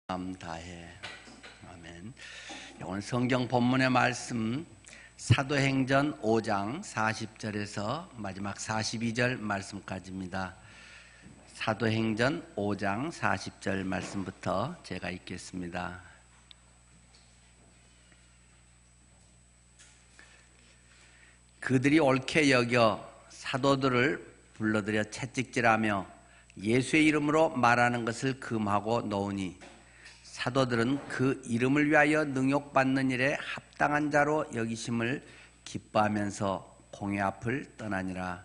마음 다해. 아멘. 오늘 성경 본문의 말씀 사도행전 5장 40절에서 마지막 42절 말씀까지입니다. 사도행전 5장 40절 말씀부터 제가 읽겠습니다. 그들이 옳게 여겨 사도들을 불러들여 채찍질하며 예수의 이름으로 말하는 것을 금하고 놓으니 사도들은 그 이름을 위하여 능욕받는 일에 합당한 자로 여기심을 기뻐하면서 공회 앞을 떠나니라.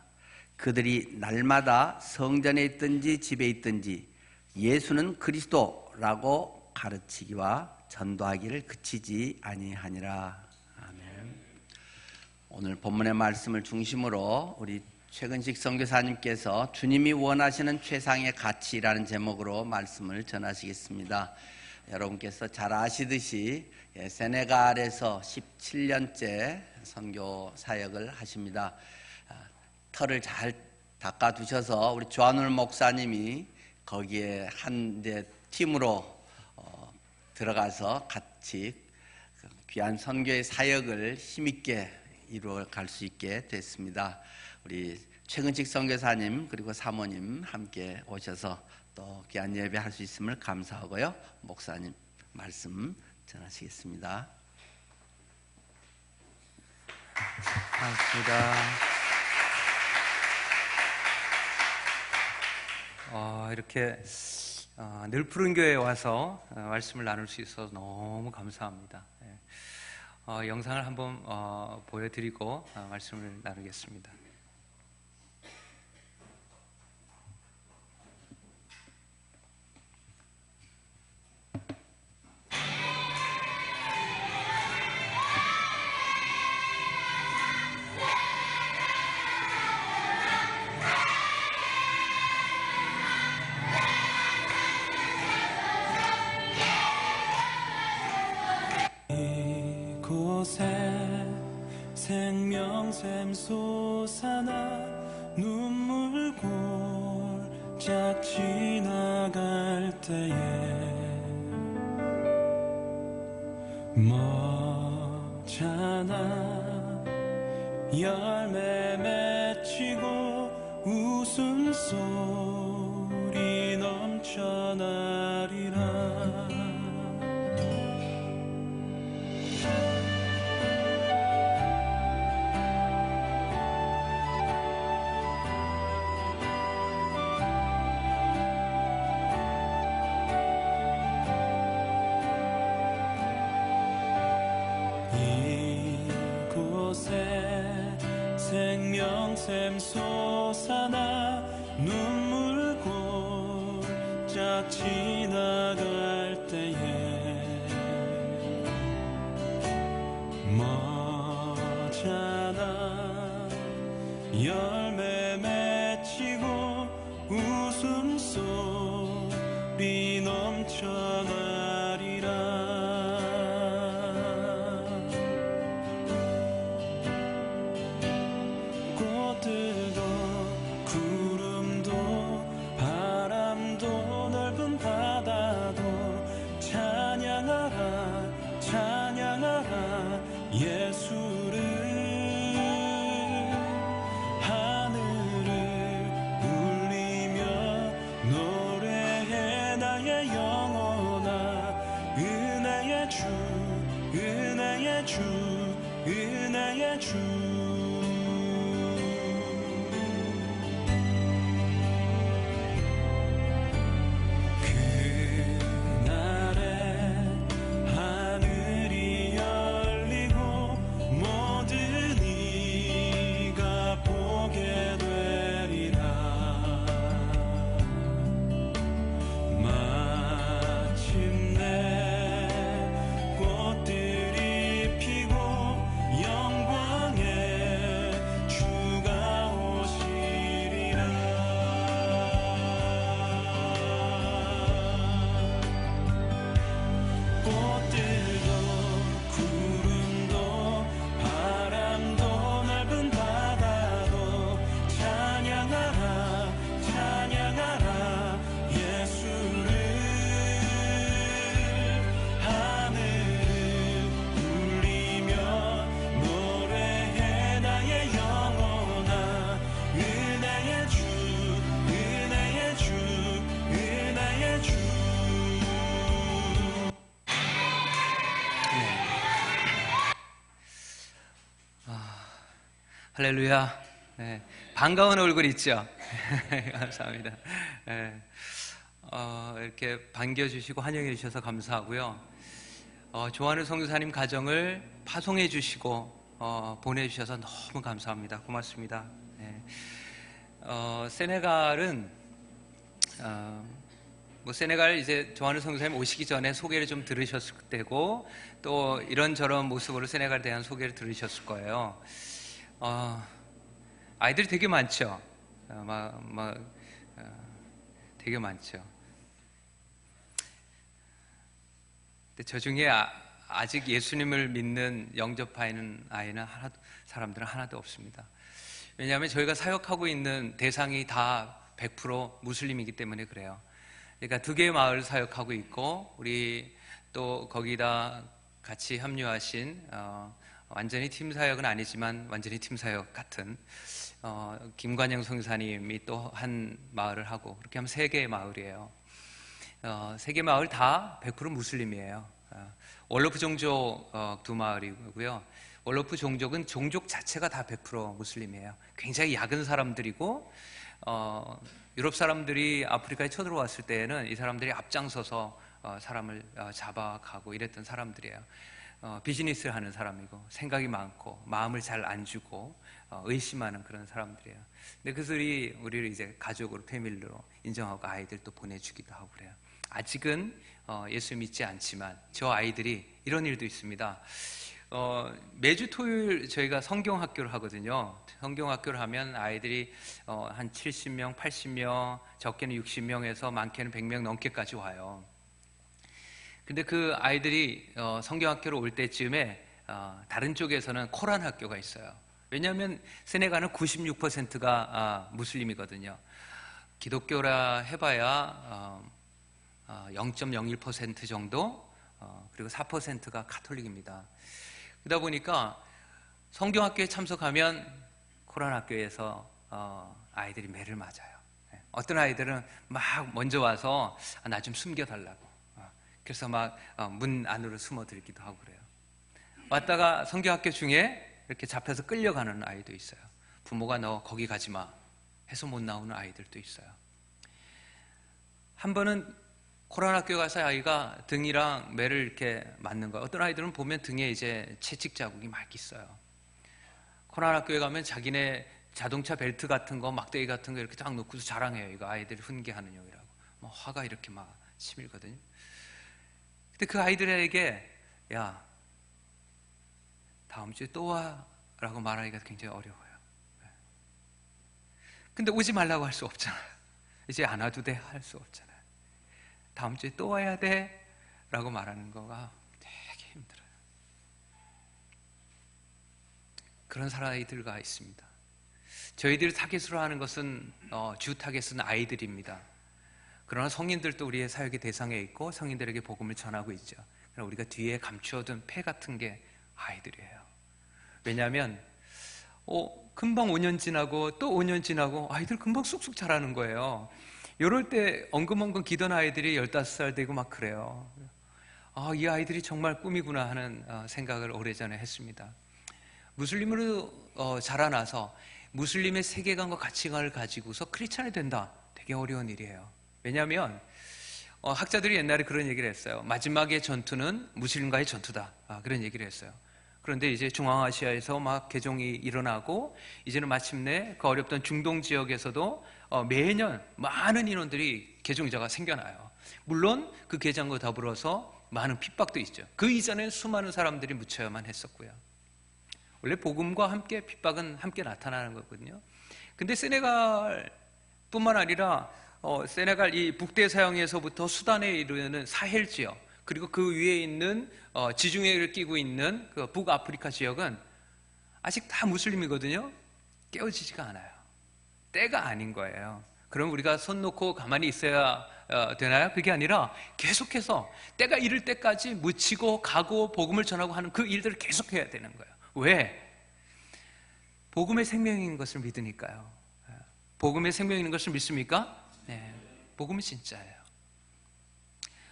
그들이 날마다 성전에 있든지 집에 있든지 예수는 그리스도라고 가르치기와 전도하기를 그치지 아니하니라. 아멘. 오늘 본문의 말씀을 중심으로 우리 최근식 선교사님께서 주님이 원하시는 최상의 가치라는 제목으로 말씀을 전하시겠습니다. 여러분께서 잘 아시듯이 세네갈에서 17년째 선교 사역을 하십니다. 털을 잘 닦아두셔서 우리 조한울 목사님이 거기에 한 팀으로 들어가서 같이 귀한 선교의 사역을 힘있게 이루어갈 수 있게 됐습니다. 우리 최근식 선교사님 그리고 사모님 함께 오셔서 또 귀한 예배 할 수 있음을 감사하고요. 목사님 말씀 전하시겠습니다. 반갑습니다. 이렇게 늘 푸른 교회에 와서 말씀을 나눌 수 있어서 너무 감사합니다. 영상을 한번 보여드리고 말씀을 나누겠습니다. 생명샘 솟아나 눈물 골짝 지나갈 때에 머잖아 열매 맺히고 웃음소리 넘쳐나리라. 생명샘 솟아나 눈물 골짝 지나갈 때에 머잖아 열매 맺히고 웃음소리 넘쳐나리라. 예수를 하늘을 울리며 노래해 나의 영혼아. 은혜의 주 은혜의 주 은혜의 주. 찬양하라 예수를 할렐루야. 네, 반가운 얼굴 있죠? 감사합니다. 네, 이렇게 반겨주시고 환영해 주셔서 감사하고요. 좋아하는 선교사님 가정을 파송해 주시고 보내주셔서 너무 감사합니다. 고맙습니다. 네. 세네갈은 세네갈 이제 좋아하는 선교사님 오시기 전에 소개를 좀 들으셨을 때고 또 이런저런 모습으로 세네갈에 대한 소개를 들으셨을 거예요. 아이들이 되게 많죠. 되게 많죠. 근데 저 중에 아직 예수님을 믿는 영접하 있는 사람들은 하나도 없습니다. 왜냐하면 저희가 사역하고 있는 대상이 다 100% 무슬림이기 때문에 그래요. 그러니까 2개의 마을 사역하고 있고 우리 또 거기다 같이 합류하신 완전히 팀 사역은 아니지만 완전히 팀 사역 같은 김관영 선교사님이 또 한 마을을 하고 그렇게 하면 3개의 마을이에요. 3개 마을 다 100% 무슬림이에요. 월로프 종족 2마을이고요. 월로프 종족은 종족 자체가 다 100% 무슬림이에요. 굉장히 약은 사람들이고 유럽 사람들이 아프리카에 쳐들어왔을 때에는 이 사람들이 앞장서서 사람을 잡아가고 이랬던 사람들이에요. 비즈니스를 하는 사람이고 생각이 많고 마음을 잘 안 주고 의심하는 그런 사람들이에요. 근데 그들이 우리를 이제 가족으로 패밀리로 인정하고 아이들도 보내주기도 하고 그래요. 아직은 예수 믿지 않지만 저 아이들이 이런 일도 있습니다. 매주 토요일 저희가 성경학교를 하거든요. 성경학교를 하면 아이들이 한 70명, 80명, 적게는 60명에서 많게는 100명 넘게까지 와요. 근데 그 아이들이 성경학교로 올 때쯤에 다른 쪽에서는 코란 학교가 있어요. 왜냐하면 세네갈은 96%가 무슬림이거든요. 기독교라 해봐야 0.01% 정도, 그리고 4%가 카톨릭입니다. 그러다 보니까 성경학교에 참석하면 코란 학교에서 아이들이 매를 맞아요. 어떤 아이들은 막 먼저 와서 나 좀 숨겨달라고, 그래서 막 문 안으로 숨어들기도 하고 그래요. 왔다가 성경학교 중에 이렇게 잡혀서 끌려가는 아이도 있어요. 부모가 너 거기 가지 마 해서 못 나오는 아이들도 있어요. 한 번은 코란 학교 가서 아이가 등이랑 매를 이렇게 맞는 거예요. 어떤 아이들은 보면 등에 이제 채찍 자국이 막 있어요. 코란 학교에 가면 자기네 자동차 벨트 같은 거, 막대기 같은 거 이렇게 딱 놓고서 자랑해요. 이거 아이들이 훈계하는 용이라고. 뭐 화가 이렇게 막 치밀거든요. 근데 그 아이들에게 야, 다음 주에 또 와 라고 말하기가 굉장히 어려워요. 근데 오지 말라고 할 수 없잖아요. 이제 안 와도 돼 할 수 없잖아요. 다음 주에 또 와야 돼 라고 말하는 거가 되게 힘들어요. 그런 사람들과 있습니다. 저희들이 타겟으로 하는 것은 주 타겟은 아이들입니다. 그러나 성인들도 우리의 사역의 대상에 있고 성인들에게 복음을 전하고 있죠. 그러나 우리가 뒤에 감추어둔 폐 같은 게 아이들이에요. 왜냐하면 금방 5년 지나고 또 5년 지나고 아이들 금방 쑥쑥 자라는 거예요. 이럴 때 엉금엉금 기던 아이들이 15살 되고 막 그래요. 이 아이들이 정말 꿈이구나 하는 생각을 오래전에 했습니다. 무슬림으로 자라나서 무슬림의 세계관과 가치관을 가지고서 크리스찬이 된다. 되게 어려운 일이에요. 왜냐하면 학자들이 옛날에 그런 얘기를 했어요. 마지막의 전투는 무슬림과의 전투다. 그런 얘기를 했어요. 그런데 이제 중앙아시아에서 막 개종이 일어나고 이제는 마침내 그 어렵던 중동 지역에서도 매년 많은 인원들이 개종자가 생겨나요. 물론 그 개종과 더불어서 많은 핍박도 있죠. 그 이전엔 수많은 사람들이 묻혀야만 했었고요. 원래 복음과 함께 핍박은 함께 나타나는 거거든요. 근데 세네갈뿐만 아니라 세네갈 이 북대서양에서부터 수단에 이르는 사헬 지역, 그리고 그 위에 있는 지중해를 끼고 있는 그 북아프리카 지역은 아직 다 무슬림이거든요. 깨어지지가 않아요. 때가 아닌 거예요. 그럼 우리가 손 놓고 가만히 있어야 되나요? 그게 아니라 계속해서 때가 이를 때까지 묻히고 가고 복음을 전하고 하는 그 일들을 계속해야 되는 거예요. 왜? 복음의 생명인 것을 믿으니까요. 복음의 생명인 것을 믿습니까? 네, 복음은 진짜예요.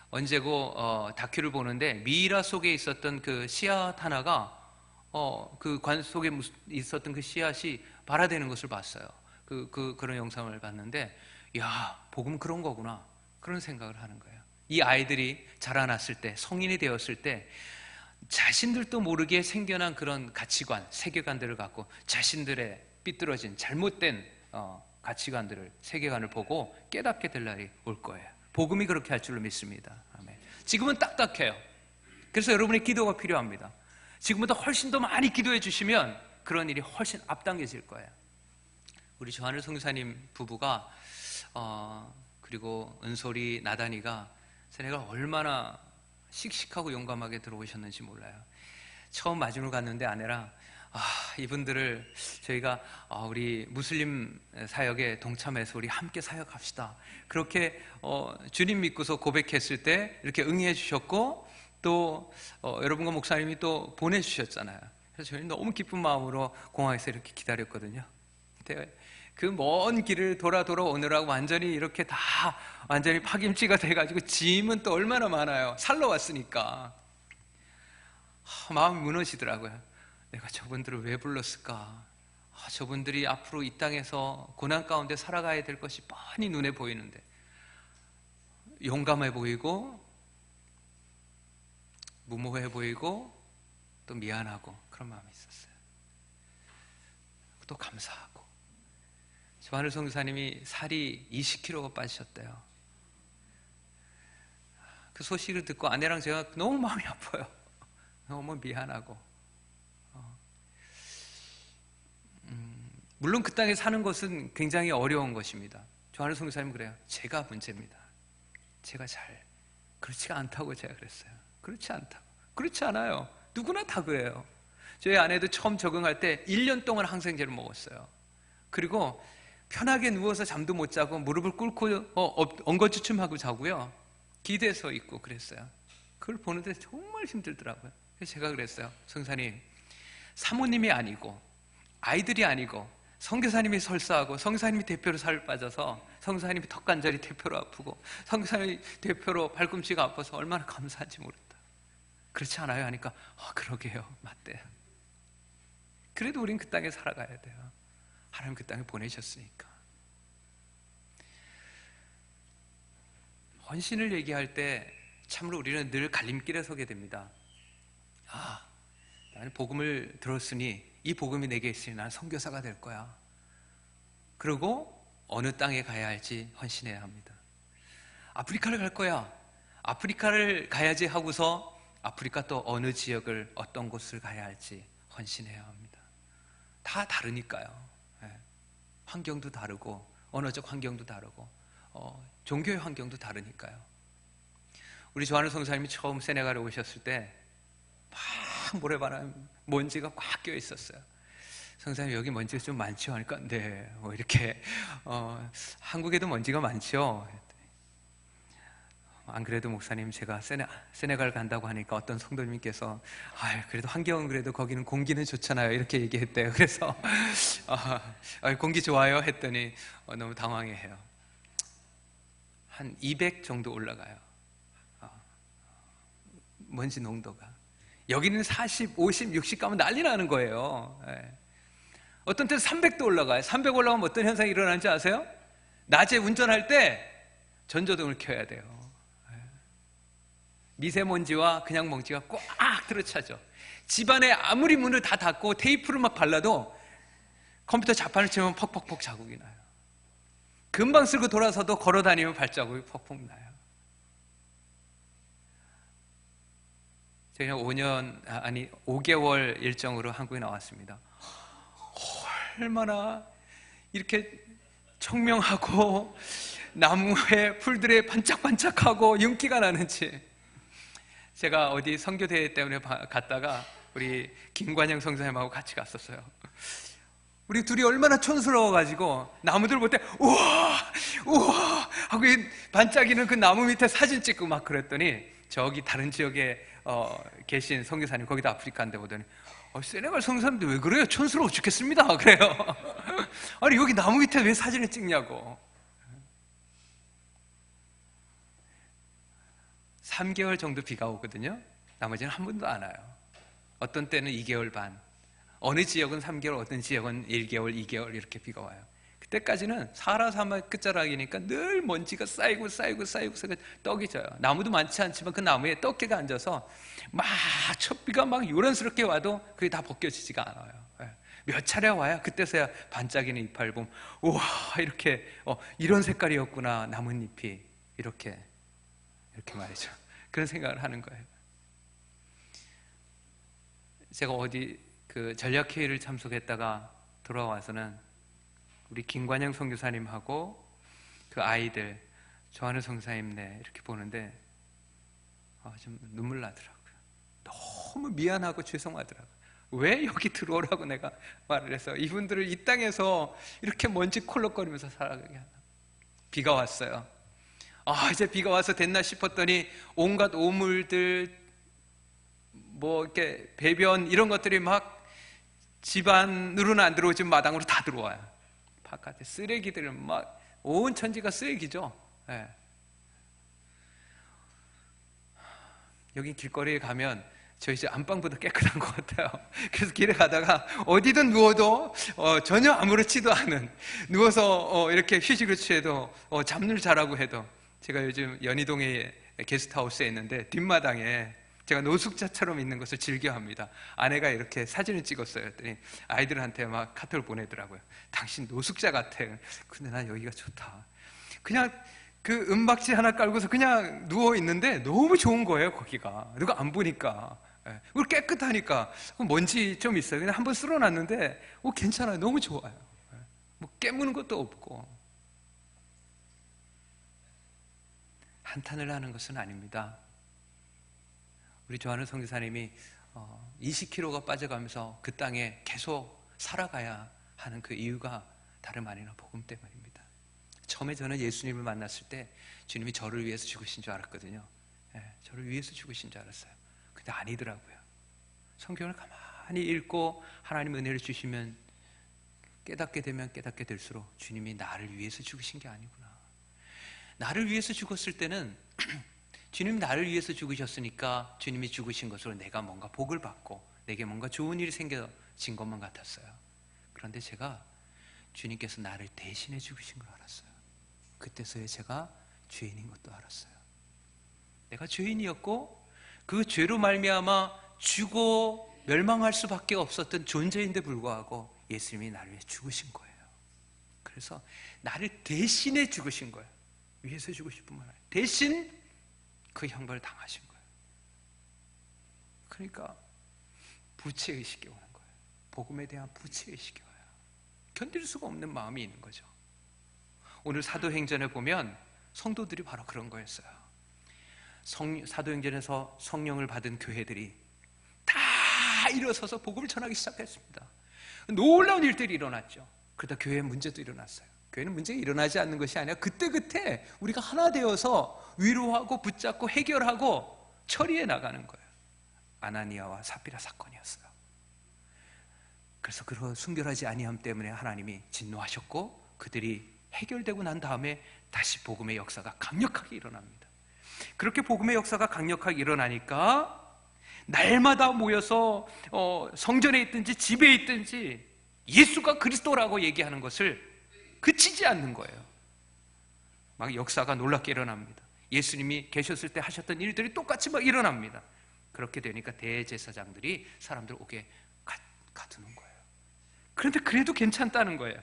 언제고 다큐를 보는데 미이라 속에 있었던 그 씨앗 하나가 그 관 속에 있었던 그 씨앗이 발화되는 것을 봤어요. 그런 영상을 봤는데, 야, 복음 그런 거구나, 그런 생각을 하는 거예요. 이 아이들이 자라났을 때, 성인이 되었을 때 자신들도 모르게 생겨난 그런 가치관, 세계관들을 갖고 자신들의 삐뚤어진 잘못된 가치관들을, 세계관을 보고 깨닫게 될 날이 올 거예요. 복음이 그렇게 할 줄로 믿습니다. 아멘. 지금은 딱딱해요. 그래서 여러분의 기도가 필요합니다. 지금보다 훨씬 더 많이 기도해 주시면 그런 일이 훨씬 앞당겨질 거예요. 우리 조한일 선교사님 부부가 그리고 은솔이, 나단이가 세네갈 얼마나 씩씩하고 용감하게 들어오셨는지 몰라요. 처음 마중을 갔는데 아내랑 이분들을 저희가 우리 무슬림 사역에 동참해서 우리 함께 사역합시다, 그렇게 주님 믿고서 고백했을 때 이렇게 응해 주셨고, 또 여러분과 목사님이 또 보내주셨잖아요. 그래서 저희는 너무 기쁜 마음으로 공항에서 이렇게 기다렸거든요. 근데 그 먼 길을 돌아 오느라고 완전히 이렇게 다 완전히 파김치가 돼가지고 짐은 또 얼마나 많아요. 살러 왔으니까 마음이 무너지더라고요. 내가 저분들을 왜 불렀을까? 저분들이 앞으로 이 땅에서 고난 가운데 살아가야 될 것이 뻔히 눈에 보이는데, 용감해 보이고 무모해 보이고 또 미안하고 그런 마음이 있었어요. 또 감사하고. 조한일 선교사님이 살이 20kg가 빠지셨대요. 그 소식을 듣고 아내랑 제가 너무 마음이 아파요. 너무 미안하고. 물론 그 땅에 사는 것은 굉장히 어려운 것입니다. 조한일 선교사님 그래요. 제가 문제입니다. 제가 그렇지가 않다고 제가 그랬어요. 그렇지 않다고. 그렇지 않아요. 누구나 다 그래요. 저희 아내도 처음 적응할 때 1년 동안 항생제를 먹었어요. 그리고 편하게 누워서 잠도 못 자고 무릎을 꿇고 엉거주춤하고 자고요, 기대서 있고 그랬어요. 그걸 보는데 정말 힘들더라고요. 그래서 제가 그랬어요. 선교사님, 사모님이 아니고 아이들이 아니고 선교사님이 설사하고 선교사님이 대표로 살 빠져서 선교사님이 턱관절이 대표로 아프고 선교사님이 대표로 발꿈치가 아파서 얼마나 감사한지 모른다. 그렇지 않아요? 하니까 그러게요, 맞대요. 그래도 우린 그 땅에 살아가야 돼요. 하나님 그 땅에 보내셨으니까. 헌신을 얘기할 때 참으로 우리는 늘 갈림길에 서게 됩니다. 나는 복음을 들었으니, 이 복음이 내게 있으니 나는 선교사가 될 거야. 그리고 어느 땅에 가야 할지 헌신해야 합니다. 아프리카를 갈 거야. 아프리카를 가야지 하고서 아프리카 또 어느 지역을, 어떤 곳을 가야 할지 헌신해야 합니다. 다 다르니까요. 환경도 다르고 언어적 환경도 다르고 종교의 환경도 다르니까요. 우리 조한일 선교사님이 처음 세네갈에 오셨을 때 막 모래바람, 먼지가 꽉 껴 있었어요. 선교사님, 여기 먼지가 좀 많죠? 하니까 네, 이렇게 한국에도 먼지가 많죠. 안 그래도 목사님, 제가 세네갈 간다고 하니까 어떤 성도님께서 그래도 환경은, 그래도 거기는 공기는 좋잖아요, 이렇게 얘기했대요. 그래서 공기 좋아요 했더니 너무 당황해해요. 한 200 정도 올라가요, 먼지 농도가. 여기는 40, 50, 60 가면 난리 나는 거예요. 어떤 때는 300도 올라가요. 300 올라가면 어떤 현상이 일어나는지 아세요? 낮에 운전할 때 전조등을 켜야 돼요. 미세먼지와 그냥 먼지가 꽉 들어차죠. 집안에 아무리 문을 다 닫고 테이프를 막 발라도 컴퓨터 자판을 치면 퍽퍽퍽 자국이 나요. 금방 쓸고 돌아서도 걸어 다니면 발자국이 퍽퍽 나요. 제가 5개월 일정으로 한국에 나왔습니다. 얼마나 이렇게 청명하고 나무에 풀들에 반짝반짝하고 윤기가 나는지. 제가 어디 선교대회 때문에 갔다가 우리 김관영 선생님하고 같이 갔었어요. 우리 둘이 얼마나 촌스러워가지고 나무들 볼 때 우와 우와 하고 반짝이는 그 나무 밑에 사진 찍고 막 그랬더니, 저기 다른 지역에 계신 선교사님, 거기도 아프리카인데 보더니 세네갈 선교사님들 왜 그래요? 촌스러워 죽겠습니다 그래요. 아니 여기 나무 밑에 왜 사진을 찍냐고. 3개월 정도 비가 오거든요. 나머지는 한 번도 안 와요. 어떤 때는 2개월 반, 어느 지역은 3개월, 어떤 지역은 1개월, 2개월 이렇게 비가 와요. 그때까지는 사하라 사막 끝자락이니까 늘 먼지가 쌓이고 떡이 져요. 나무도 많지 않지만 그 나무에 떡개가 앉아서 막 첫비가 막 요란스럽게 와도 그게 다 벗겨지지가 않아요. 몇 차례 와야 그때서야 반짝이는 이파리를 보면 우와 이렇게 이런 색깔이었구나 나뭇잎이 이렇게 말이죠. 그런 생각을 하는 거예요. 제가 어디 그 전략회의를 참석했다가 돌아와서는 우리 김관영 선교사님하고 그 아이들 조한우 선사님네 이렇게 보는데 좀 눈물 나더라고요. 너무 미안하고 죄송하더라고요. 왜 여기 들어오라고 내가 말을 해서 이분들을 이 땅에서 이렇게 먼지 콜록거리면서 살아가게 하나. 비가 왔어요. 이제 비가 와서 됐나 싶었더니 온갖 오물들 뭐 이렇게 배변 이런 것들이 막 집안으로는 안 들어오지만 마당으로 다 들어와요. 바깥에 쓰레기들은 막 온 천지가 쓰레기죠. 네. 여기 길거리에 가면 저희 집 안방보다 깨끗한 것 같아요. 그래서 길에 가다가 어디든 누워도 전혀 아무렇지도 않은, 누워서 이렇게 휴식을 취해도 잠을 자라고 해도, 제가 요즘 연희동에 게스트하우스에 있는데 뒷마당에 제가 노숙자처럼 있는 것을 즐겨합니다. 아내가 이렇게 사진을 찍었어요. 그랬더니 아이들한테 막 카톡을 보내더라고요. 당신 노숙자 같아. 근데 난 여기가 좋다. 그냥 그 은박지 하나 깔고서 그냥 누워 있는데 너무 좋은 거예요. 거기가 누가 안 보니까. 그리고 깨끗하니까. 먼지 좀 있어요. 그냥 한번 쓸어놨는데 괜찮아요. 너무 좋아요. 뭐 깨무는 것도 없고. 한탄을 하는 것은 아닙니다. 우리 조한우 선교사님이 20kg가 빠져가면서 그 땅에 계속 살아가야 하는 그 이유가 다름 아니라 복음 때문입니다. 처음에 저는 예수님을 만났을 때 주님이 저를 위해서 죽으신 줄 알았거든요. 저를 위해서 죽으신 줄 알았어요. 근데 아니더라고요. 성경을 가만히 읽고 하나님 은혜를 주시면 깨닫게 되면 깨닫게 될수록 주님이 나를 위해서 죽으신 게 아니구나. 나를 위해서 죽었을 때는 주님이 나를 위해서 죽으셨으니까 주님이 죽으신 것으로 내가 뭔가 복을 받고 내게 뭔가 좋은 일이 생겨진 것만 같았어요. 그런데 제가 주님께서 나를 대신해 죽으신 걸 알았어요. 그때서야 제가 죄인인 것도 알았어요. 내가 죄인이었고 그 죄로 말미암아 죽어 멸망할 수밖에 없었던 존재인데 불구하고 예수님이 나를 위해 죽으신 거예요. 그래서 나를 대신해 죽으신 거예요. 위해서 죽으실 뿐만 아니라 대신 그 형벌을 당하신 거예요. 그러니까 부채의식이 오는 거예요. 복음에 대한 부채의식이 와요. 견딜 수가 없는 마음이 있는 거죠. 오늘 사도행전에 보면 성도들이 바로 그런 거였어요. 사도행전에서 성령을 받은 교회들이 다 일어서서 복음을 전하기 시작했습니다. 놀라운 일들이 일어났죠. 그러다 교회에 문제도 일어났어요. 교회는 문제가 일어나지 않는 것이 아니라 그때그때 우리가 하나 되어서 위로하고 붙잡고 해결하고 처리해 나가는 거예요. 아나니아와 삽비라 사건이었어요. 그래서 그 순결하지 아니함 때문에 하나님이 진노하셨고 그들이 해결되고 난 다음에 다시 복음의 역사가 강력하게 일어납니다. 그렇게 복음의 역사가 강력하게 일어나니까 날마다 모여서 성전에 있든지 집에 있든지 예수가 그리스도라고 얘기하는 것을 그치지 않는 거예요. 막 역사가 놀랍게 일어납니다. 예수님이 계셨을 때 하셨던 일들이 똑같이 막 일어납니다. 그렇게 되니까 대제사장들이 사람들 오게 가두는 거예요. 그런데 그래도 괜찮다는 거예요.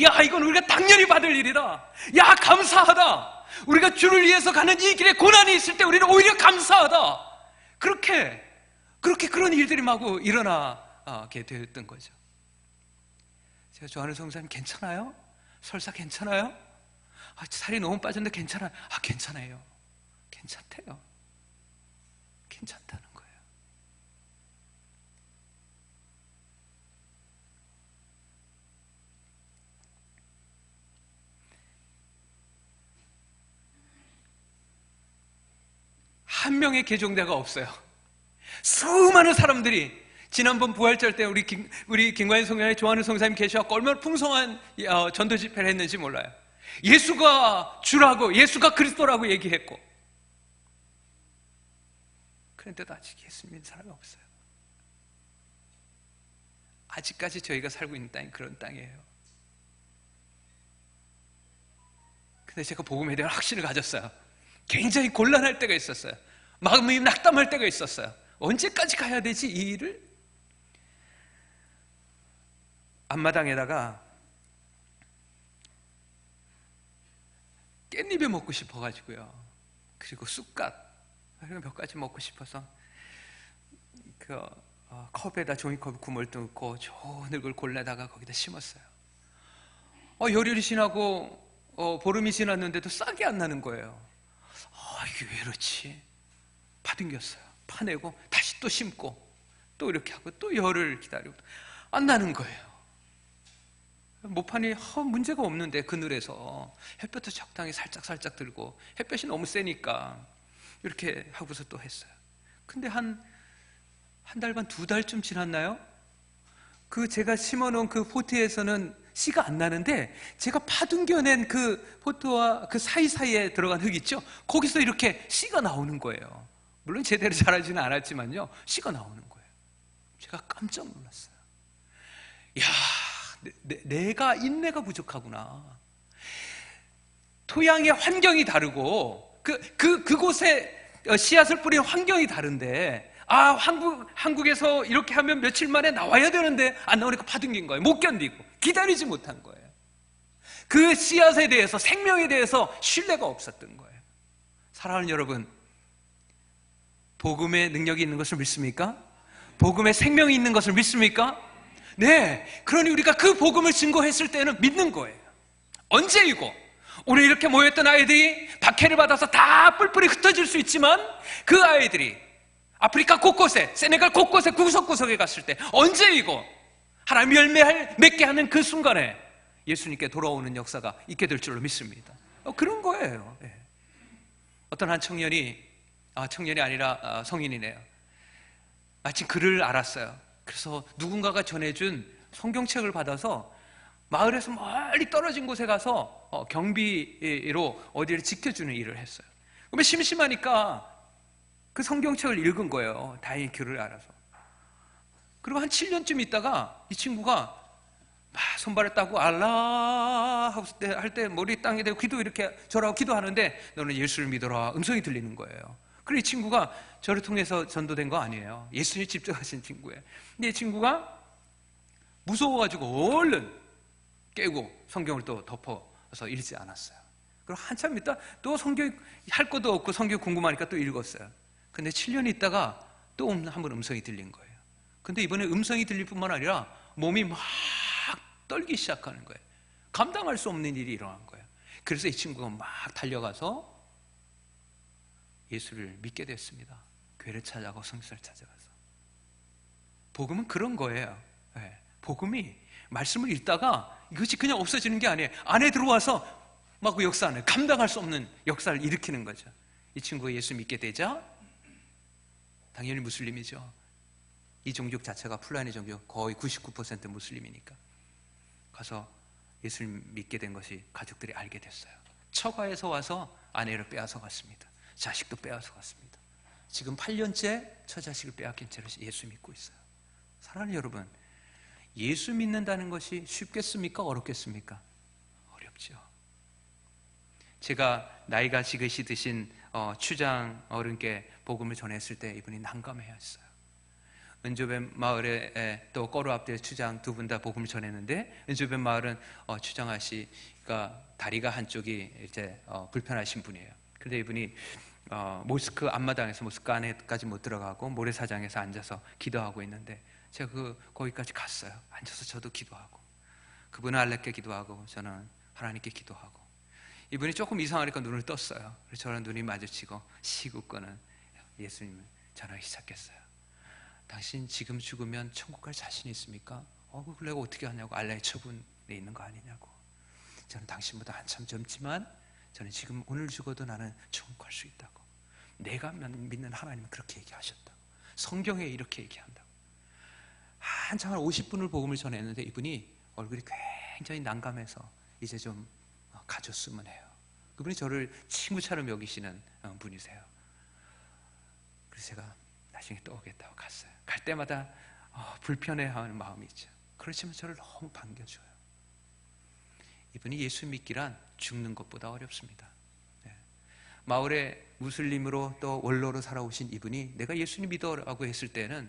야, 이건 우리가 당연히 받을 일이다. 야, 감사하다. 우리가 주를 위해서 가는 이 길에 고난이 있을 때 우리는 오히려 감사하다. 그렇게 그런 일들이 마구 일어나게 되었던 거죠. 제가 좋아하는 성사님 괜찮아요? 설사 괜찮아요? 살이 너무 빠졌는데 괜찮아요? 괜찮아요. 괜찮대요. 괜찮다는 거예요. 한 명의 개종자가 없어요. 수많은 사람들이 지난번 부활절 때 우리 김관희 성령의 조한우 성사님 계셔서 얼마나 풍성한 전도 집회를 했는지 몰라요. 예수가 주라고, 예수가 그리스도라고 얘기했고, 그런데도 아직 예수 믿는 사람이 없어요. 아직까지 저희가 살고 있는 땅이 그런 땅이에요. 근데 제가 복음에 대한 확신을 가졌어요. 굉장히 곤란할 때가 있었어요. 마음이 낙담할 때가 있었어요. 언제까지 가야 되지 이 일을? 앞마당에다가 깻잎이 먹고 싶어가지고요. 그리고 쑥갓 몇 가지 먹고 싶어서 컵에다 종이컵 구멍을 뚫고 좋은 흙을 골라다가 거기다 심었어요. 열흘이 지나고 보름이 지났는데도 싹이 안 나는 거예요. 이게 왜 그렇지? 파듬겼어요. 파내고 다시 또 심고 또 이렇게 하고 또 열흘 기다리고 안 나는 거예요. 모판이 문제가 없는데 그늘에서 햇볕도 적당히 살짝 들고 햇볕이 너무 세니까 이렇게 하고서 또 했어요. 근데 한 달 반, 2달쯤 지났나요? 제가 심어놓은 그 포트에서는 씨가 안 나는데 제가 파둥겨낸 그 포트와 그 사이사이에 들어간 흙 있죠? 거기서 이렇게 씨가 나오는 거예요. 물론 제대로 자라지는 않았지만요, 씨가 나오는 거예요. 제가 깜짝 놀랐어요. 이야, 내가 인내가 부족하구나. 토양의 환경이 다르고 그곳에 씨앗을 뿌리는 환경이 다른데 한국에서 이렇게 하면 며칠 만에 나와야 되는데 안 나오니까 파둥긴 거예요. 못 견디고 기다리지 못한 거예요. 그 씨앗에 대해서, 생명에 대해서 신뢰가 없었던 거예요. 사랑하는 여러분, 복음의 능력이 있는 것을 믿습니까? 복음의 생명이 있는 것을 믿습니까? 네, 그러니 우리가 그 복음을 증거했을 때는 믿는 거예요. 언제이고 오늘 이렇게 모였던 아이들이 박해를 받아서 다 뿔뿔이 흩어질 수 있지만 그 아이들이 아프리카 곳곳에, 세네갈 곳곳에 구석구석에 갔을 때 언제이고 하나님 열매 맺게 하는 그 순간에 예수님께 돌아오는 역사가 있게 될 줄로 믿습니다. 그런 거예요. 네. 어떤 한 청년이 아니라 성인이네요. 마침 글을 알았어요. 그래서 누군가가 전해준 성경책을 받아서 마을에서 멀리 떨어진 곳에 가서 경비로 어디를 지켜주는 일을 했어요. 그러면 심심하니까 그 성경책을 읽은 거예요. 다행히 글을 알아서. 그리고 한 7년쯤 있다가 이 친구가 막 손발을 따고 알라 하고 할 때 머리 땅에 대고 기도 이렇게 저라고 기도하는데 너는 예수를 믿어라 음성이 들리는 거예요. 그리고 이 친구가 저를 통해서 전도된 거 아니에요. 예수님이 직접 하신 친구예요. 근데 이 친구가 무서워가지고 얼른 깨고 성경을 또 덮어서 읽지 않았어요. 그리고 한참 있다 또 성경 할 것도 없고 성경 궁금하니까 또 읽었어요. 근데 7년 있다가 또 한 번 음성이 들린 거예요. 근데 이번에 음성이 들릴 뿐만 아니라 몸이 막 떨기 시작하는 거예요. 감당할 수 없는 일이 일어난 거예요. 그래서 이 친구가 막 달려가서 예수를 믿게 됐습니다. 교회를 찾아가고 성교사를 찾아가서. 복음은 그런 거예요. 네. 복음이 말씀을 읽다가 이것이 그냥 없어지는 게 아니에요. 안에 들어와서 막 그 역사는 감당할 수 없는 역사를 일으키는 거죠. 이 친구가 예수 믿게 되자 당연히 무슬림이죠. 이 종족 자체가 풀라니 종족 거의 99% 무슬림이니까 가서 예수를 믿게 된 것이 가족들이 알게 됐어요. 처가에서 와서 아내를 빼앗아 갔습니다. 자식도 빼앗아 갔습니다. 지금 8년째 처자식을 빼앗긴 채로 예수 믿고 있어요. 사랑하는 여러분, 예수 믿는다는 것이 쉽겠습니까? 어렵겠습니까? 어렵죠. 제가 나이가 지긋이 드신 추장 어른께 복음을 전했을 때 이분이 난감해했어요. 은조변 마을에 또 꺼루 앞대 추장 두 분 다 복음을 전했는데 은조변 마을은 추장 아씨가 다리가 한쪽이 이제 불편하신 분이에요. 그런데 이분이 모스크 앞마당에서 모스크 안에까지 못 들어가고 모래사장에서 앉아서 기도하고 있는데 제가 거기까지 갔어요. 앉아서 저도 기도하고 그분은 알레께 기도하고 저는 하나님께 기도하고 이분이 조금 이상하니까 눈을 떴어요. 그래서 저랑 눈이 마주치고 시국거는 예수님을 전하기 시작했어요. 당신 지금 죽으면 천국 갈 자신 있습니까? 그걸 내가 어떻게 하냐고. 알라의 처분에 있는 거 아니냐고. 저는 당신보다 한참 젊지만 저는 지금 오늘 죽어도 나는 천국 갈 수 있다고. 내가 믿는 하나님은 그렇게 얘기하셨다고. 성경에 이렇게 얘기한다고. 한참 한 50분을 복음을 전했는데 이분이 얼굴이 굉장히 난감해서 이제 좀 가졌으면 해요. 그분이 저를 친구처럼 여기시는 분이세요. 그래서 제가 나중에 또 오겠다고 갔어요. 갈 때마다 불편해하는 마음이 있죠. 그렇지만 저를 너무 반겨줘요. 이분이 예수 믿기란 죽는 것보다 어렵습니다. 마을에 무슬림으로 또 원로로 살아오신 이분이 내가 예수님 믿어라고 했을 때는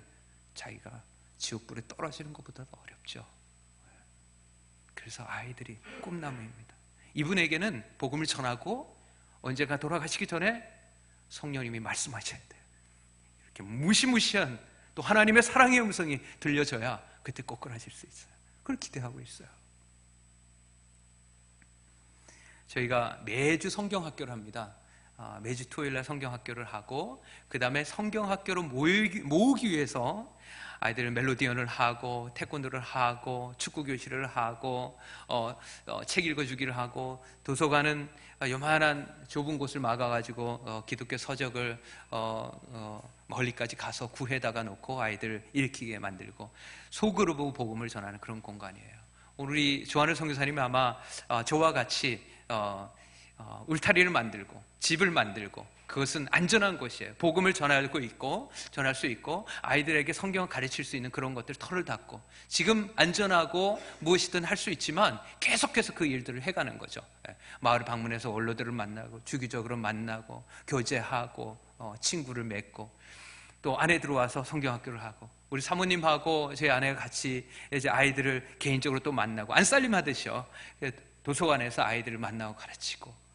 자기가 지옥불에 떨어지는 것보다 더 어렵죠. 그래서 아이들이 꿈나무입니다. 이분에게는 복음을 전하고 언젠가 돌아가시기 전에 성령님이 말씀하셔야 돼요. 이렇게 무시무시한 또 하나님의 사랑의 음성이 들려져야 그때 꼬꾸라질 수 있어요. 그걸 기대하고 있어요. 저희가 매주 성경학교를 합니다. 매주 토요일날 성경학교를 하고 그 다음에 성경학교로 모으기 위해서 아이들은 멜로디언을 하고 태권도를 하고 축구교실을 하고 책 읽어주기를 하고 도서관은 요만한 좁은 곳을 막아가지고 기독교 서적을 멀리까지 가서 구해다가 놓고 아이들 읽히게 만들고 소그룹 복음을 전하는 그런 공간이에요. 우리 조한을 선교사님이 아마 저와 같이 울타리를 만들고 집을 만들고 그것은 안전한 곳이에요. 복음을 전할 수 있고 아이들에게 성경을 가르칠 수 있는 그런 것들 털을 닫고 지금 안전하고 무엇이든 할 수 있지만 계속해서 그 일들을 해가는 거죠. 마을 방문해서 원로들을 만나고 주기적으로 만나고 교제하고 친구를 맺고 또 안에 들어와서 성경학교를 하고 우리 사모님하고 제 아내가 같이 이제 아이들을 개인적으로 또 만나고 안살림 하듯이요. 도서관에서 아이들을 만나고 가르치고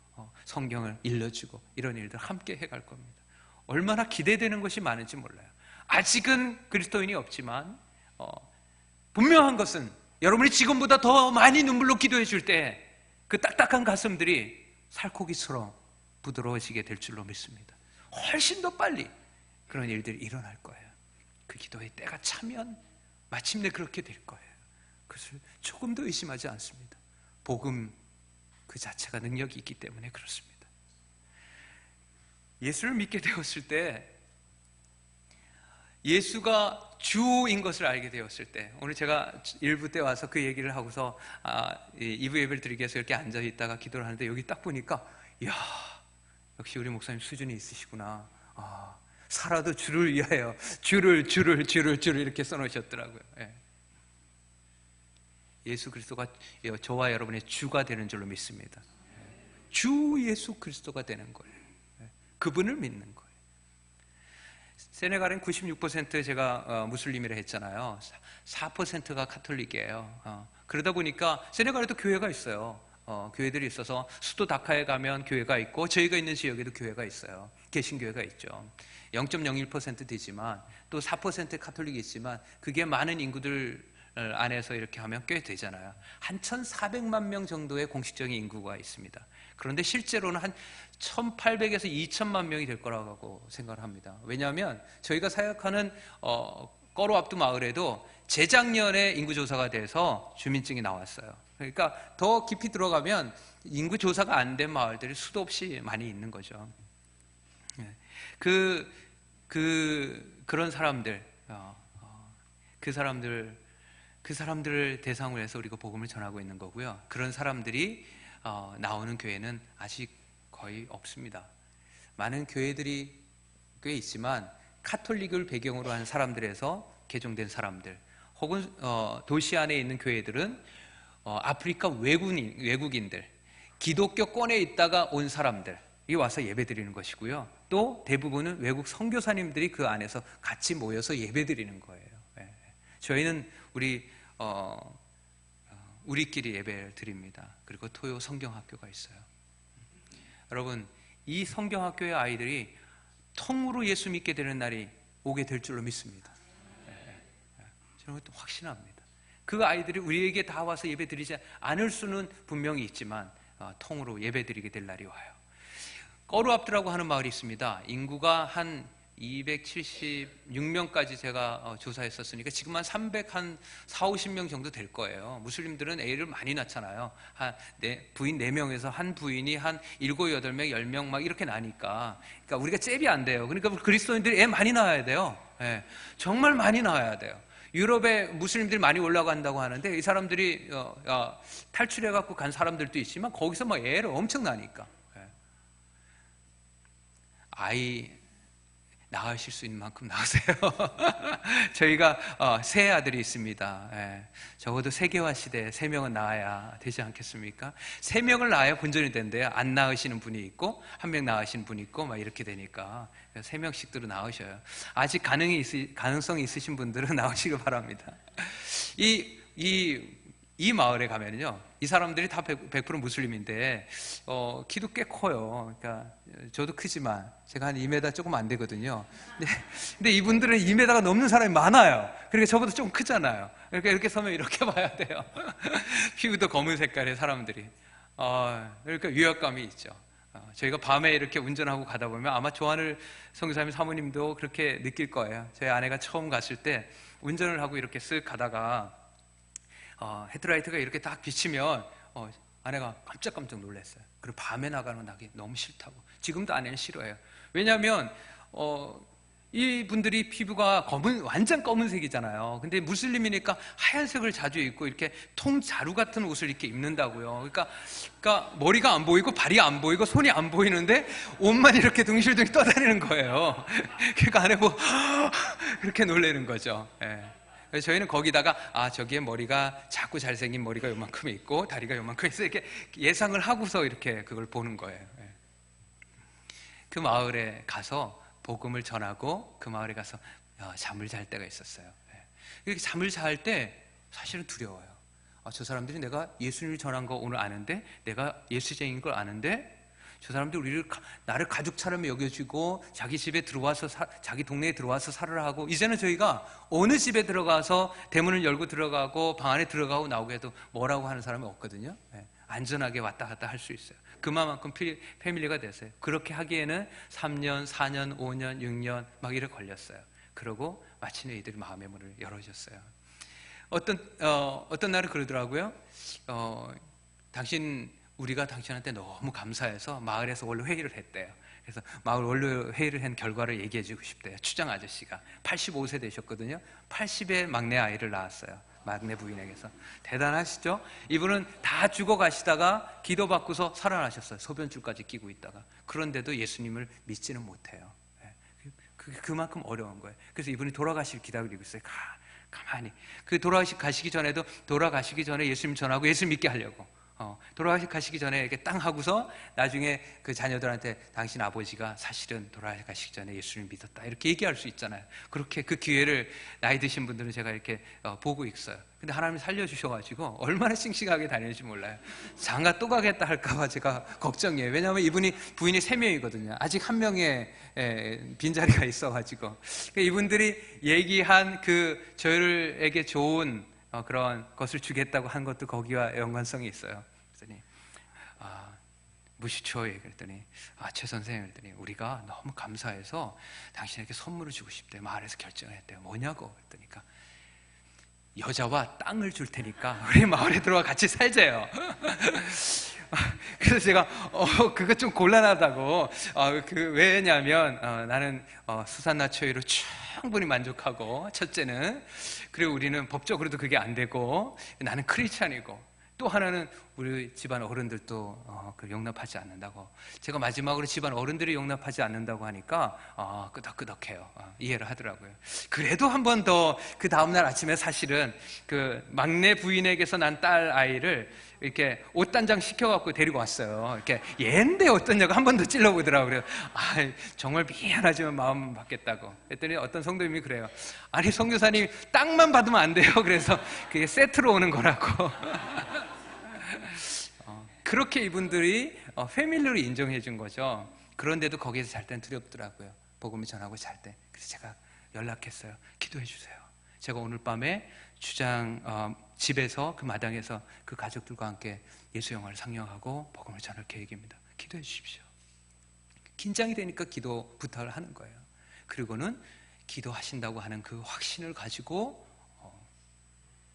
성경을 일러주고 이런 일들 함께 해갈 겁니다. 얼마나 기대되는 것이 많은지 몰라요. 아직은 그리스도인이 없지만 분명한 것은 여러분이 지금보다 더 많이 눈물로 기도해 줄 때 그 딱딱한 가슴들이 살코기처럼 부드러워지게 될 줄로 믿습니다. 훨씬 더 빨리 그런 일들이 일어날 거예요. 그 기도의 때가 차면 마침내 그렇게 될 거예요. 그것을 조금도 의심하지 않습니다. 복음 그 자체가 능력이 있기 때문에 그렇습니다. 예수를 믿게 되었을 때 예수가 주인 것을 알게 되었을 때 오늘 제가 1부 때 와서 그 얘기를 하고서 2부 예배를 드리기 위해서 이렇게 앉아있다가 기도를 하는데 여기 딱 보니까 이야 역시 우리 목사님 수준이 있으시구나. 살아도 주를 위하여 주를 이렇게 써놓으셨더라고요. 예수 그리스도가 저와 여러분의 주가 되는 줄로 믿습니다. 주 예수 그리스도가 되는 거예요. 그분을 믿는 거예요. 세네갈은 96% 제가 무슬림이라 했잖아요. 4%가 카톨릭이에요. 그러다 보니까 세네갈에도 교회가 있어요. 교회들이 있어서 수도 다카에 가면 교회가 있고 저희가 있는 지역에도 교회가 있어요. 개신교회가 있죠. 0.01% 되지만 또 4% 카톨릭이 있지만 그게 많은 인구들 안에서 이렇게 하면 꽤 되잖아요. 한 1,400만 명 정도의 공식적인 인구가 있습니다. 그런데 실제로는 한 1,800에서 2천만 명이 될 거라고 생각을 합니다. 왜냐하면 저희가 사역하는 꺼로압두 마을에도 재작년에 인구조사가 돼서 주민증이 나왔어요. 그러니까 더 깊이 들어가면 인구조사가 안 된 마을들이 수도 없이 많이 있는 거죠. 그런 사람들, 그 사람들을 대상으로 해서 우리가 복음을 전하고 있는 거고요. 그런 사람들이 나오는 교회는 아직 거의 없습니다. 많은 교회들이 꽤 있지만 카톨릭을 배경으로 한 사람들에서 개종된 사람들 혹은 도시 안에 있는 교회들은 아프리카 외국인들 기독교권에 있다가 온 사람들이 와서 예배드리는 것이고요. 또 대부분은 외국 선교사님들이 그 안에서 같이 모여서 예배드리는 거예요. 저희는 우리끼리 예배를 드립니다. 그리고 토요 성경학교가 있어요. 여러분, 이 성경학교의 아이들이 통으로 예수 믿게 되는 날이 오게 될 줄로 믿습니다. 저는 그것도 확신합니다. 그 아이들이 우리에게 다 와서 예배 드리지 않을 수는 분명히 있지만 통으로 예배 드리게 될 날이 와요. 꺼루압드라고 하는 마을이 있습니다. 인구가 한 276명까지 제가 조사했었으니까 지금 한 340-50명 정도 될 거예요. 무슬림들은 애를 많이 낳잖아요. 부인 4명에서 한 부인이 한 7, 8명, 10명 막 이렇게 나니까. 그러니까 우리가 잽이 안 돼요. 그러니까 그리스도인들이 애 많이 낳아야 돼요. 정말 많이 낳아야 돼요. 유럽에 무슬림들이 많이 올라간다고 하는데 이 사람들이 탈출해갖고 간 사람들도 있지만 거기서 막 애를 엄청 낳으니까. 아이 낳으실 수 있는 만큼 낳으세요. 저희가 세 아들이 있습니다. 예, 적어도 세계화 시대에 3명은 낳아야 되지 않겠습니까? 3명을 낳아야 본전이 된대요. 안 낳으시는 분이 있고 1명 낳으시는 분이 있고 막 이렇게 되니까 3명씩들은 낳으셔요. 아직 가능성이 있으신 분들은 낳으시길 바랍니다. 이 마을에 가면요, 이 사람들이 다 100% 무슬림인데 키도 꽤 커요. 그러니까 저도 크지만 제가 한 2m 조금 안 되거든요. 근데 이분들은 2m가 넘는 사람이 많아요. 그러니까 저보다 좀 크잖아요. 그러니까 이렇게 서면 이렇게 봐야 돼요. 피부도 검은 색깔의 사람들이. 그러니까 위압감이 있죠. 저희가 밤에 이렇게 운전하고 가다 보면 아마 조한을 선교사님 사모님도 그렇게 느낄 거예요. 저희 아내가 처음 갔을 때 운전을 하고 이렇게 쓱 가다가 헤드라이트가 이렇게 딱 비치면 아내가 깜짝깜짝 놀랐어요. 그리고 밤에 나가는 낙이 너무 싫다고. 지금도 아내는 싫어해요. 왜냐하면 이분들이 피부가 완전 검은색이잖아요. 근데 무슬림이니까 하얀색을 자주 입고 이렇게 통자루 같은 옷을 이렇게 입는다고요. 그러니까 머리가 안 보이고 발이 안 보이고 손이 안 보이는데 옷만 이렇게 둥실둥실 떠다니는 거예요. 그러니까 아내 뭐 그렇게 놀라는 거죠. 예. 그래서 저희는 거기다가 저기에 머리가 작고 잘생긴 머리가 요만큼 있고 다리가 요만큼 있어 이렇게 예상을 하고서 이렇게 그걸 보는 거예요. 예. 그 마을에 가서 복음을 전하고 그 마을에 가서 잠을 잘 때가 있었어요. 예. 이렇게 잠을 잘 때 사실은 두려워요. 저 사람들이 내가 예수님을 전한 거 오늘 아는데, 내가 예수쟁인 걸 아는데, 저 사람들이 나를 가족처럼 여겨주고 자기 집에 들어와서 자기 동네에 들어와서 살으라 하고, 이제는 저희가 어느 집에 들어가서 대문을 열고 들어가고 방 안에 들어가고 나오게 해도 뭐라고 하는 사람이 없거든요. 예. 안전하게 왔다 갔다 할 수 있어요. 그만큼 패밀리가 됐어요. 그렇게 하기에는 3년, 4년, 5년, 6년 막 이렇게 걸렸어요. 그러고 마침내 이들이 마음의 문을 열어줬어요. 어떤 날은 그러더라고요. 우리가 당신한테 너무 감사해서 마을에서 원로 회의를 했대요. 그래서 마을 원로 회의를 한 결과를 얘기해주고 싶대요. 추장 아저씨가 85세 되셨거든요. 80의 막내 아이를 낳았어요. 막내 부인에게서. 대단하시죠? 이분은 다 죽어가시다가 기도받고서 살아나셨어요. 소변줄까지 끼고 있다가. 그런데도 예수님을 믿지는 못해요. 그만큼 어려운 거예요. 그래서 이분이 돌아가시길 기다리고 있어요. 가만히. 돌아가시기 전에 예수님 전하고 예수님 믿게 하려고. 돌아가시기 전에 이렇게 땅 하고서 나중에 그 자녀들한테 당신 아버지가 사실은 돌아가시기 전에 예수를 믿었다 이렇게 얘기할 수 있잖아요. 그렇게 그 기회를 나이 드신 분들은 제가 이렇게 보고 있어요. 근데 하나님이 살려주셔가지고 얼마나 싱싱하게 다니는지 몰라요. 장가 또 가겠다 할까봐 제가 걱정이에요. 왜냐하면 부인이 3명이거든요. 아직 1명의 빈자리가 있어가지고. 그러니까 이분들이 얘기한 저희에게 좋은 그런 것을 주겠다고 한 것도 거기와 연관성이 있어요. 그랬더니 무시초 그랬더니 최 선생님 그랬더니 우리가 너무 감사해서 당신에게 선물을 주고 싶대요. 마을에서 결정을 했대요. 뭐냐고 그랬더니까 여자와 땅을 줄 테니까 우리 마을에 들어와 같이 살자요. 그래서 제가 그거 좀 곤란하다고. 왜냐면 나는 수산나 초이로 충분히 만족하고, 첫째는 그리고 우리는 법적으로도 그게 안 되고, 나는 크리스찬이고, 또 하나는 우리 집안 어른들도 용납하지 않는다고. 제가 마지막으로 집안 어른들이 용납하지 않는다고 하니까 끄덕끄덕해요. 이해를 하더라고요. 그래도 한 번 더 그 다음날 아침에 사실은 그 막내 부인에게서 난 딸 아이를 이렇게 옷단장 시켜갖고 데리고 왔어요. 이렇게 얘인데 어떠냐고 한 번 더 찔러보더라고요. 정말 미안하지만 마음 받겠다고. 그랬더니 어떤 성도님이 그래요. 아니 성교사님 땅만 받으면 안 돼요. 그래서 그게 세트로 오는 거라고. 그렇게 이분들이 패밀리로 인정해 준 거죠. 그런데도 거기에서 잘 때는 두렵더라고요. 복음을 전하고 잘 때. 그래서 제가 연락했어요. 기도해 주세요. 제가 오늘 밤에 주장 집에서 그 마당에서 그 가족들과 함께 예수 영화를 상영하고 복음을 전할 계획입니다. 기도해 주십시오. 긴장이 되니까 기도 부탁을 하는 거예요. 그리고는 기도하신다고 하는 그 확신을 가지고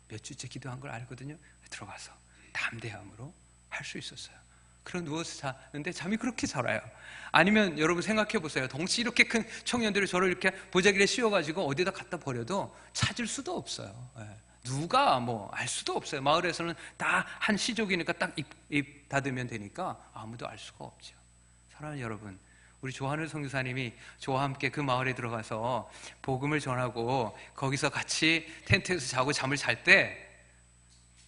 몇 주째 기도한 걸 알거든요. 들어가서 담대함으로 할 수 있었어요. 그럼 누워서 자는데 잠이 그렇게 잘 와요. 아니면 여러분 생각해 보세요. 덩치 이렇게 큰 청년들이 저를 이렇게 보자기에 씌워가지고 어디다 갖다 버려도 찾을 수도 없어요. 누가 알 수도 없어요. 마을에서는 다 한 시족이니까 딱 입 닫으면 되니까 아무도 알 수가 없죠. 사랑하는 여러분, 우리 조한우 선교사님이 저와 함께 그 마을에 들어가서 복음을 전하고 거기서 같이 텐트에서 자고 잠을 잘 때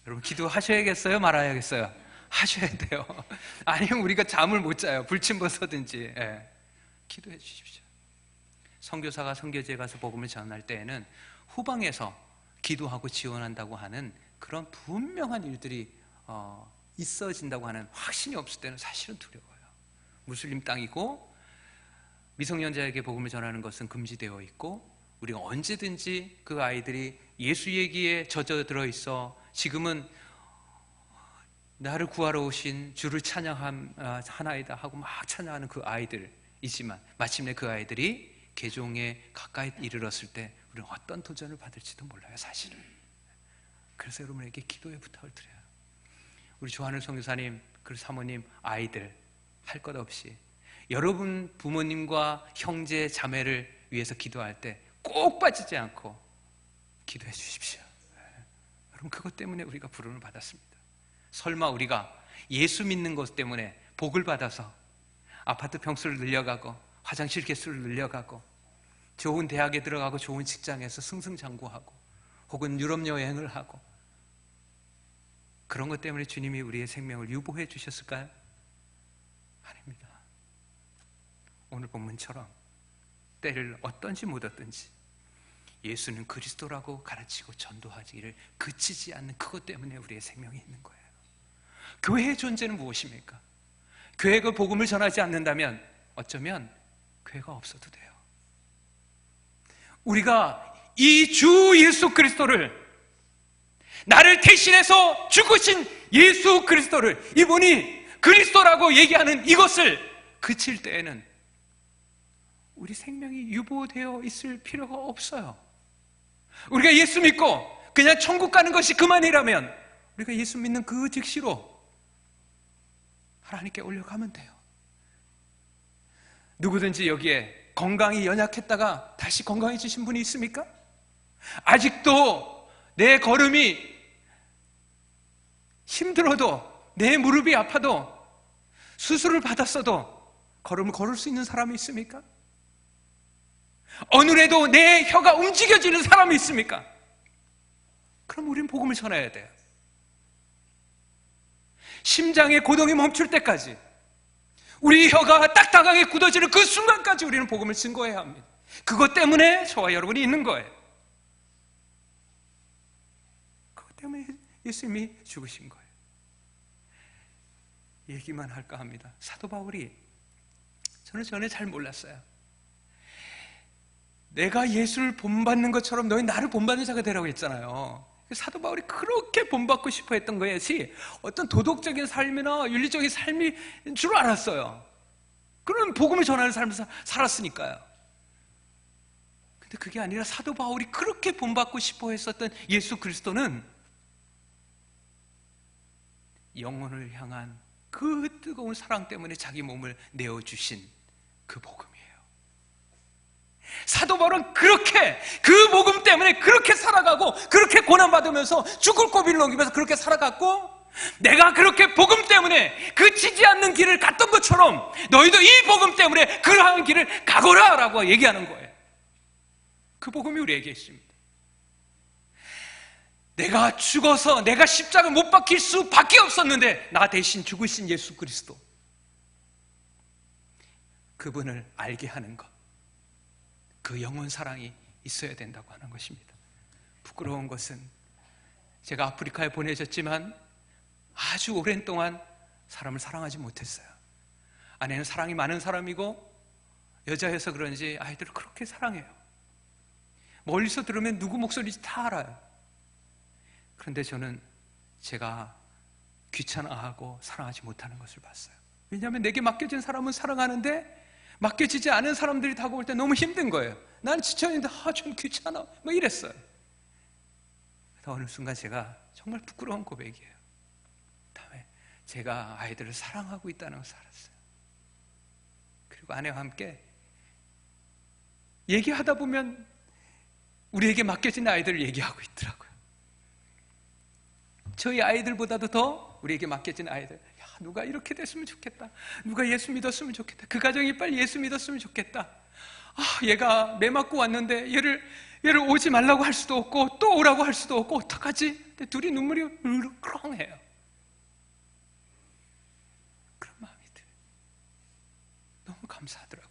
여러분 기도하셔야겠어요? 말아야겠어요? 하셔야 돼요. 아니면 우리가 잠을 못 자요. 불침벗어든지. 예. 기도해 주십시오. 선교사가 선교지에 가서 복음을 전할 때에는 후방에서 기도하고 지원한다고 하는 그런 분명한 일들이 있어진다고 하는 확신이 없을 때는 사실은 두려워요. 무슬림 땅이고 미성년자에게 복음을 전하는 것은 금지되어 있고 우리가 언제든지 그 아이들이 예수 얘기에 젖어들어 있어 지금은 나를 구하러 오신 주를 찬양하나이다 하고 막 찬양하는 그 아이들이지만 마침내 그 아이들이 개종에 가까이 이르렀을 때 우리는 어떤 도전을 받을지도 몰라요, 사실은. 그래서 여러분에게 기도의 부탁을 드려요. 우리 조한우 선교사님, 그리고 사모님, 아이들 할 것 없이 여러분 부모님과 형제 자매를 위해서 기도할 때 꼭 빠지지 않고 기도해 주십시오. 여러분 그것 때문에 우리가 부름을 받았습니다. 설마 우리가 예수 믿는 것 때문에 복을 받아서 아파트 평수를 늘려가고 화장실 개수를 늘려가고 좋은 대학에 들어가고 좋은 직장에서 승승장구하고 혹은 유럽 여행을 하고 그런 것 때문에 주님이 우리의 생명을 유보해 주셨을까요? 아닙니다. 오늘 본문처럼 때를 얻든지 못 얻든지 예수는 그리스도라고 가르치고 전도하기를 그치지 않는 그것 때문에 우리의 생명이 있는 거예요. 교회의 존재는 무엇입니까? 교회가 복음을 전하지 않는다면 어쩌면 교회가 없어도 돼요. 우리가 이 주 예수 그리스도를, 나를 대신해서 죽으신 예수 그리스도를, 이분이 그리스도라고 얘기하는 이것을 그칠 때에는 우리 생명이 유보되어 있을 필요가 없어요. 우리가 예수 믿고 그냥 천국 가는 것이 그만이라면 우리가 예수 믿는 그 즉시로 하나님께 올려가면 돼요. 누구든지 여기에 건강이 연약했다가 다시 건강해지신 분이 있습니까? 아직도 내 걸음이 힘들어도, 내 무릎이 아파도, 수술을 받았어도 걸음을 걸을 수 있는 사람이 있습니까? 어느래도 내 혀가 움직여지는 사람이 있습니까? 그럼 우리는 복음을 전해야 돼요. 심장의 고동이 멈출 때까지, 우리 혀가 딱딱하게 굳어지는 그 순간까지 우리는 복음을 증거해야 합니다. 그것 때문에 저와 여러분이 있는 거예요. 그것 때문에 예수님이 죽으신 거예요. 얘기만 할까 합니다. 사도 바울이, 저는 전에 잘 몰랐어요. 내가 예수를 본받는 것처럼 너희 나를 본받는 자가 되라고 했잖아요. 사도 바울이 그렇게 본받고 싶어 했던 것이 어떤 도덕적인 삶이나 윤리적인 삶인 줄 알았어요. 그런 복음을 전하는 삶을 살았으니까요. 근데 그게 아니라 사도 바울이 그렇게 본받고 싶어 했었던 예수 그리스도는 영혼을 향한 그 뜨거운 사랑 때문에 자기 몸을 내어주신 그 복음이에요. 사도 바울은 그렇게 그 복음 때문에 그렇게 살아가고 그렇게 고난받으면서 죽을 고비를 넘기면서 그렇게 살아갔고, 내가 그렇게 복음 때문에 그치지 않는 길을 갔던 것처럼 너희도 이 복음 때문에 그러한 길을 가거라 라고 얘기하는 거예요. 그 복음이 우리에게 있습니다. 내가 죽어서 내가 십자가 못 박힐 수밖에 없었는데 나 대신 죽으신 예수 그리스도, 그분을 알게 하는 것, 그 영혼 사랑이 있어야 된다고 하는 것입니다. 부끄러운 것은 제가 아프리카에 보내졌지만 아주 오랜 동안 사람을 사랑하지 못했어요. 아내는 사랑이 많은 사람이고 여자여서 그런지 아이들을 그렇게 사랑해요. 멀리서 들으면 누구 목소리인지 다 알아요. 그런데 저는 제가 귀찮아하고 사랑하지 못하는 것을 봤어요. 왜냐하면 내게 맡겨진 사람은 사랑하는데 맡겨지지 않은 사람들이 다가올 때 너무 힘든 거예요. 나는 지쳐있는데 좀 귀찮아 뭐 이랬어요. 그래서 어느 순간 제가 정말 부끄러운 고백이에요. 다음에 제가 아이들을 사랑하고 있다는 것을 알았어요. 그리고 아내와 함께 얘기하다 보면 우리에게 맡겨진 아이들을 얘기하고 있더라고요. 저희 아이들보다도 더 우리에게 맡겨진 아이들, 야, 누가 이렇게 됐으면 좋겠다. 누가 예수 믿었으면 좋겠다. 그 가정이 빨리 예수 믿었으면 좋겠다. 얘가 매 맞고 왔는데 얘를 오지 말라고 할 수도 없고 또 오라고 할 수도 없고 어떡하지? 근데 둘이 눈물이 으르렁해요. 그런 마음이 들어요. 너무 감사하더라고요.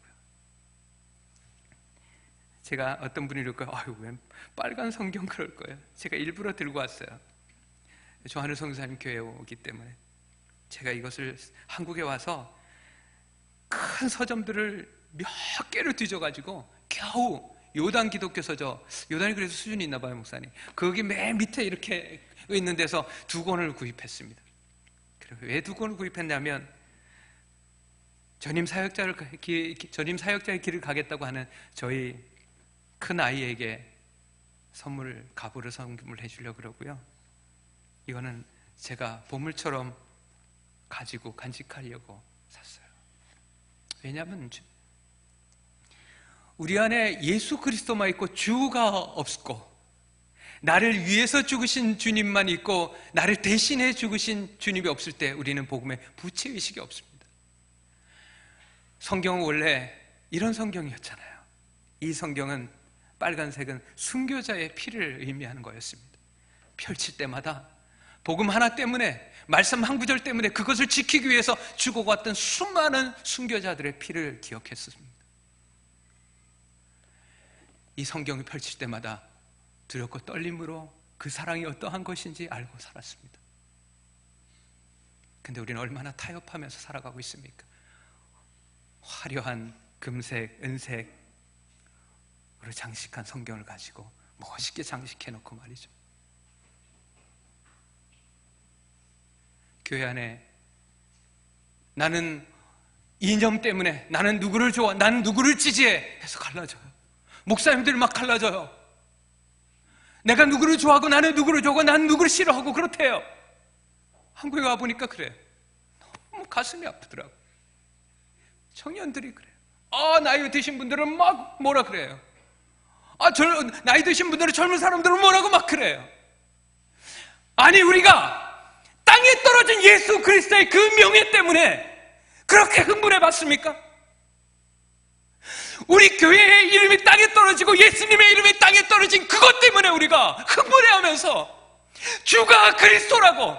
제가 어떤 분이 이럴 거예요. 아유, 왜 빨간 성경 그럴 거예요. 제가 일부러 들고 왔어요. 조한우 성사님 교회에 오기 때문에 제가 이것을 한국에 와서 큰 서점들을 몇 개를 뒤져가지고 겨우 요단 기독교 서적, 요단이 그래서 수준이 있나 봐요, 목사님. 거기 맨 밑에 이렇게 있는 데서 2권을 구입했습니다. 그리고 왜 2권을 구입했냐면 전임 사역자의 길을 가겠다고 하는 저희 큰 아이에게 갑으로 선물해 주려고 그러고요. 이거는 제가 보물처럼 가지고 간직하려고 샀어요. 왜냐하면 우리 안에 예수 그리스도만 있고 주가 없고 나를 위해서 죽으신 주님만 있고 나를 대신해 죽으신 주님이 없을 때 우리는 복음의 부채의식이 없습니다. 성경은 원래 이런 성경이었잖아요. 이 성경은 빨간색은 순교자의 피를 의미하는 거였습니다. 펼칠 때마다 복음 하나 때문에, 말씀 한 구절 때문에 그것을 지키기 위해서 죽어갔던 수많은 순교자들의 피를 기억했습니다. 이 성경을 펼칠 때마다 두렵고 떨림으로 그 사랑이 어떠한 것인지 알고 살았습니다. 근데 우리는 얼마나 타협하면서 살아가고 있습니까? 화려한 금색, 은색으로 장식한 성경을 가지고 멋있게 장식해놓고 말이죠. 교회 안에 나는 이념 때문에 나는 누구를 좋아, 나는 누구를 지지해 해서 갈라져요. 목사님들이 막 갈라져요. 내가 누구를 좋아하고 나는 누구를 좋아하고 나는 누구를 싫어하고 그렇대요. 한국에 와보니까 그래요. 너무 가슴이 아프더라고요. 청년들이 그래요. 나이 드신 분들은 막 뭐라 그래요. 나이 드신 분들은 젊은 사람들은 뭐라고 막 그래요. 아니, 우리가 땅에 떨어진 예수 그리스도의 그 명예 때문에 그렇게 흥분해 봤습니까? 우리 교회의 이름이 땅에 떨어지고 예수님의 이름이 땅에 떨어진 그것 때문에 우리가 흥분해하면서 주가 그리스도라고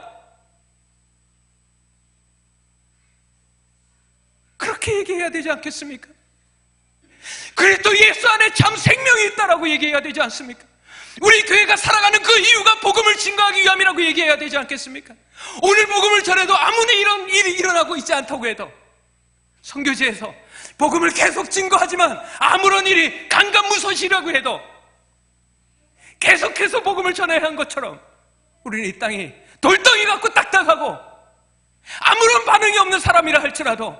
그렇게 얘기해야 되지 않겠습니까? 그리스도 예수 안에 참 생명이 있다라고 얘기해야 되지 않습니까? 우리 교회가 살아가는 그 이유가 복음을 증거하기 위함이라고 얘기해야 되지 않겠습니까? 오늘 복음을 전해도 아무리 이런 일이 일어나고 있지 않다고 해도 선교지에서 복음을 계속 증거하지만 아무런 일이 강간무소시라고 해도 계속해서 복음을 전해야 한 것처럼 우리는 이 땅이 돌덩이 같고 딱딱하고 아무런 반응이 없는 사람이라 할지라도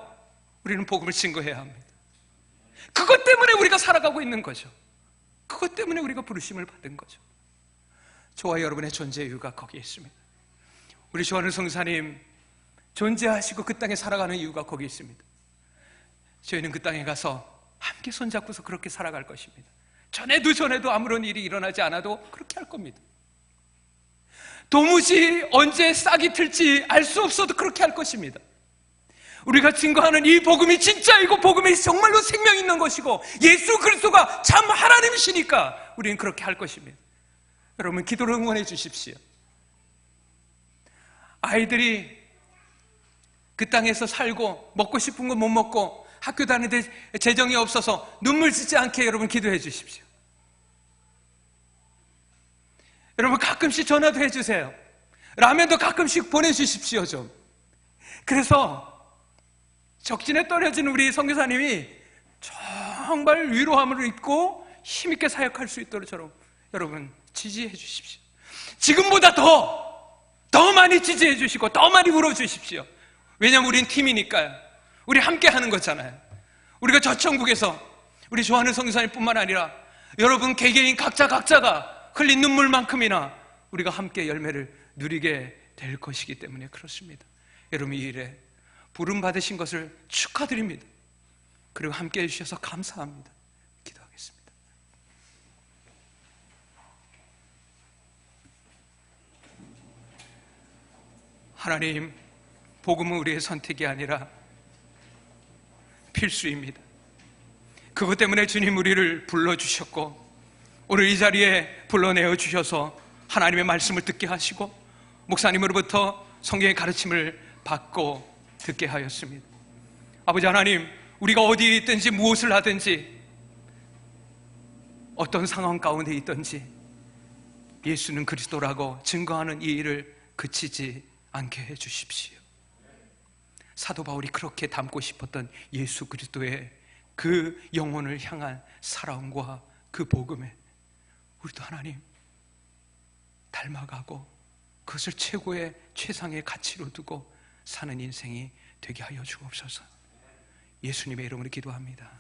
우리는 복음을 증거해야 합니다. 그것 때문에 우리가 살아가고 있는 거죠. 그것 때문에 우리가 부르심을 받은 거죠. 저와 여러분의 존재 이유가 거기에 있습니다. 우리 조한우 성사님 존재하시고 그 땅에 살아가는 이유가 거기에 있습니다. 저희는 그 땅에 가서 함께 손잡고서 그렇게 살아갈 것입니다. 전에도 아무런 일이 일어나지 않아도 그렇게 할 겁니다. 도무지 언제 싹이 틀지 알 수 없어도 그렇게 할 것입니다. 우리가 증거하는 이 복음이 진짜이고 복음이 정말로 생명 있는 것이고 예수 그리스도가 참 하나님이시니까 우리는 그렇게 할 것입니다. 여러분, 기도를 응원해 주십시오. 아이들이 그 땅에서 살고 먹고 싶은 거 못 먹고 학교 다니는데 재정이 없어서 눈물 짓지 않게 여러분 기도해 주십시오. 여러분, 가끔씩 전화도 해주세요. 라면도 가끔씩 보내주십시오 좀. 그래서 적진에 떨어진 우리 선교사님이 정말 위로함을 입고 힘있게 사역할 수 있도록 여러분 지지해 주십시오. 지금보다 더 많이 지지해 주시고 더 많이 울어주십시오. 왜냐하면 우린 팀이니까요. 우리 함께 하는 거잖아요. 우리가 저 천국에서 우리 좋아하는 선교사님뿐만 아니라 여러분 개개인 각자가 흘린 눈물만큼이나 우리가 함께 열매를 누리게 될 것이기 때문에 그렇습니다. 여러분, 이 일에 부름 받으신 것을 축하드립니다. 그리고 함께 해주셔서 감사합니다. 기도하겠습니다. 하나님, 복음은 우리의 선택이 아니라 필수입니다. 그것 때문에 주님 우리를 불러주셨고 오늘 이 자리에 불러내어 주셔서 하나님의 말씀을 듣게 하시고 목사님으로부터 성경의 가르침을 받고 듣게 하였습니다. 아버지 하나님, 우리가 어디에 있든지 무엇을 하든지 어떤 상황 가운데 있든지 예수는 그리스도라고 증거하는 이 일을 그치지 않게 해 주십시오. 사도 바울이 그렇게 담고 싶었던 예수 그리스도의 그 영혼을 향한 사랑과 그 복음에 우리도 하나님 닮아가고 그것을 최고의 최상의 가치로 두고 사는 인생이 되게 하여 주옵소서. 예수님의 이름으로 기도합니다.